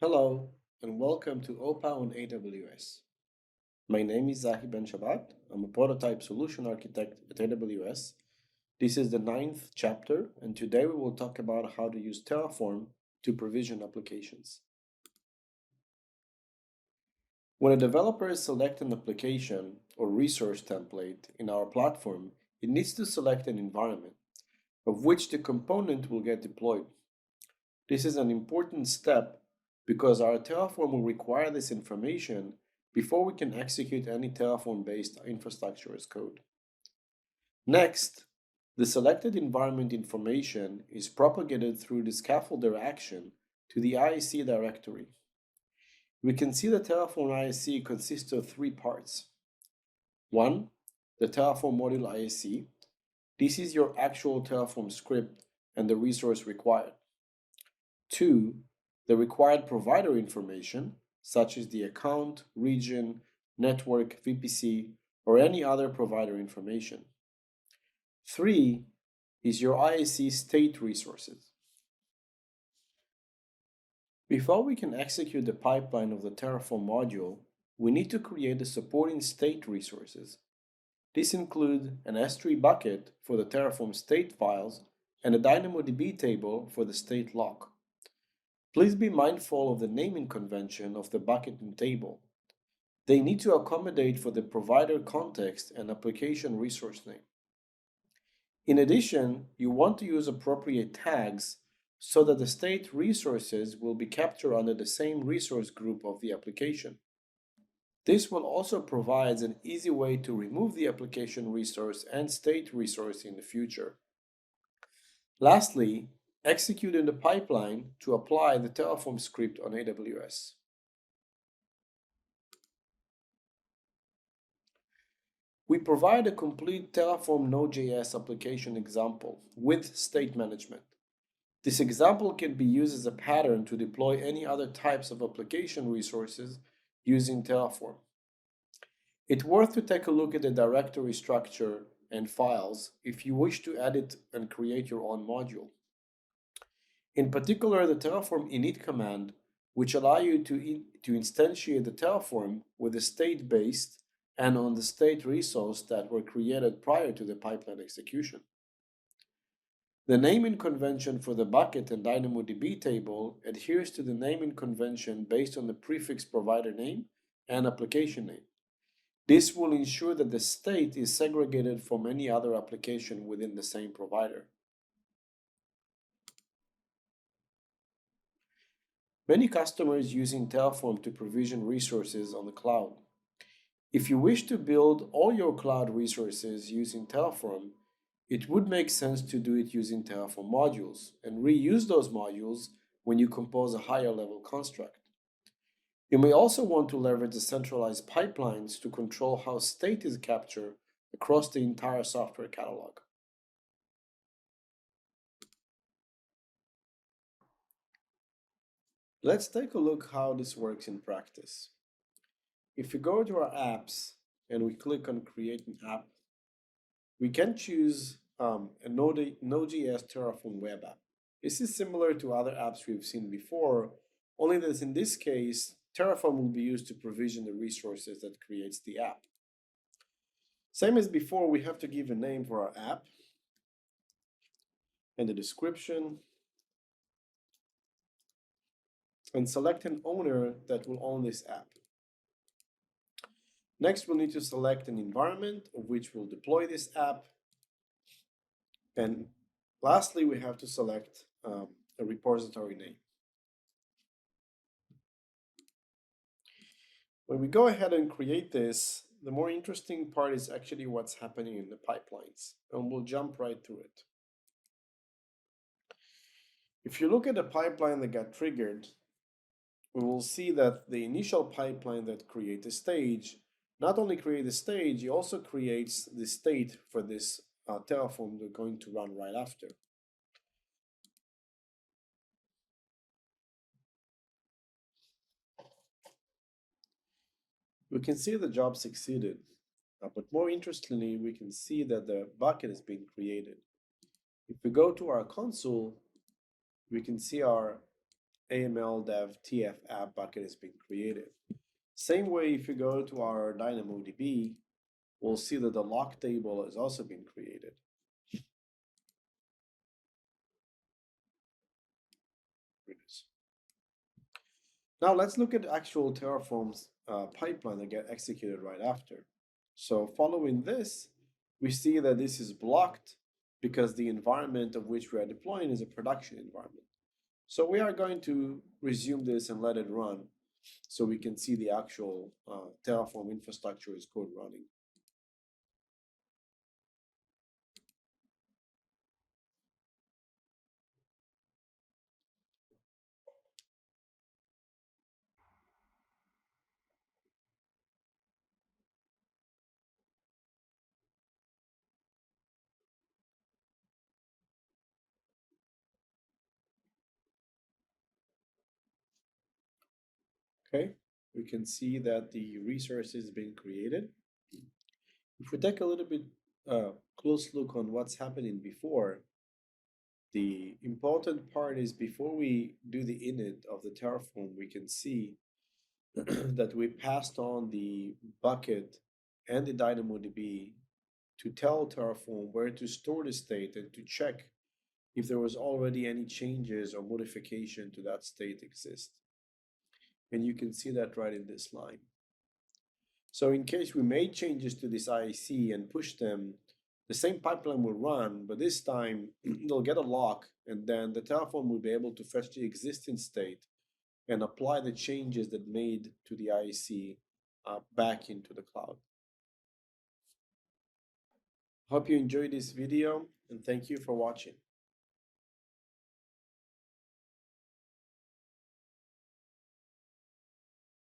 Hello, and welcome to OPA on AWS. My name is Zahi Ben Shabbat. I'm a prototype solution architect at AWS. This is the ninth chapter, and today we will talk about how to use Terraform to provision applications. When a developer selects an application or resource template in our platform, it needs to select an environment of which the component will get deployed. This is an important step because our Terraform will require this information before we can execute any Terraform-based infrastructure as code. Next, the selected environment information is propagated through the scaffolder action to the IAC directory. We can see the Terraform IAC consists of three parts. One, the Terraform module IAC. This is your actual Terraform script and the resource required. Two, the required provider information, such as the account, region, network, VPC, or any other provider information. Three is your IAC state resources. Before we can execute the pipeline of the Terraform module, we need to create the supporting state resources. This includes an S3 bucket for the Terraform state files and a DynamoDB table for the state lock. Please be mindful of the naming convention of the bucket and table. They need to accommodate for the provider context and application resource name. In addition, you want to use appropriate tags so that the state resources will be captured under the same resource group of the application. This will also provide an easy way to remove the application resource and state resource in the future. Lastly, execute in the pipeline to apply the Terraform script on AWS. We provide a complete Terraform Node.js application example with state management. This example can be used as a pattern to deploy any other types of application resources using Terraform. It's worth to take a look at the directory structure and files if you wish to edit and create your own module. In particular, the Terraform init command, which allows you to instantiate the Terraform with a state based and on the state resource that were created prior to the pipeline execution. The naming convention for the bucket and DynamoDB table adheres to the naming convention based on the prefix provider name and application name. This will ensure that the state is segregated from any other application within the same provider. Many customers using Terraform to provision resources on the cloud. If you wish to build all your cloud resources using Terraform, it would make sense to do it using Terraform modules and reuse those modules when you compose a higher level construct. You may also want to leverage the centralized pipelines to control how state is captured across the entire software catalog. Let's take a look how this works in practice. If we go to our apps and we click on create an app, we can choose a Node.js Terraform web app. This is similar to other apps we've seen before, only that in this case, Terraform will be used to provision the resources that creates the app. Same as before, we have to give a name for our app and a description, and select an owner that will own this app. Next, we'll need to select an environment of which we'll deploy this app. And lastly, we have to select a repository name. When we go ahead and create this, the more interesting part is actually what's happening in the pipelines, and we'll jump right to it. If you look at the pipeline that got triggered, we will see that the initial pipeline that creates a stage not only creates a stage, it also creates the state for this Terraform we're going to run right after. We can see the job succeeded, but more interestingly, we can see that the bucket has been created. If we go to our console, we can see our AML dev TF app bucket has been created. Same way, if you go to our DynamoDB, we'll see that the lock table has also been created. Here it is. Now let's look at actual Terraform's pipeline that get executed right after. So following this, we see that this is blocked because the environment of which we are deploying is a production environment. So we are going to resume this and let it run so we can see the actual Terraform infrastructure as code running. Okay, we can see that the resource has been created. If we take a little bit close look on what's happening before, the important part is before we do the init of the Terraform, we can see that we passed on the bucket and the DynamoDB to tell Terraform where to store the state and to check if there was already any changes or modification to that state exist. And you can see that right in this line. So in case we made changes to this IAC and push them, the same pipeline will run, but this time they'll get a lock, and then the Terraform will be able to fetch the existing state and apply the changes that made to the IAC back into the cloud. Hope you enjoyed this video, and thank you for watching.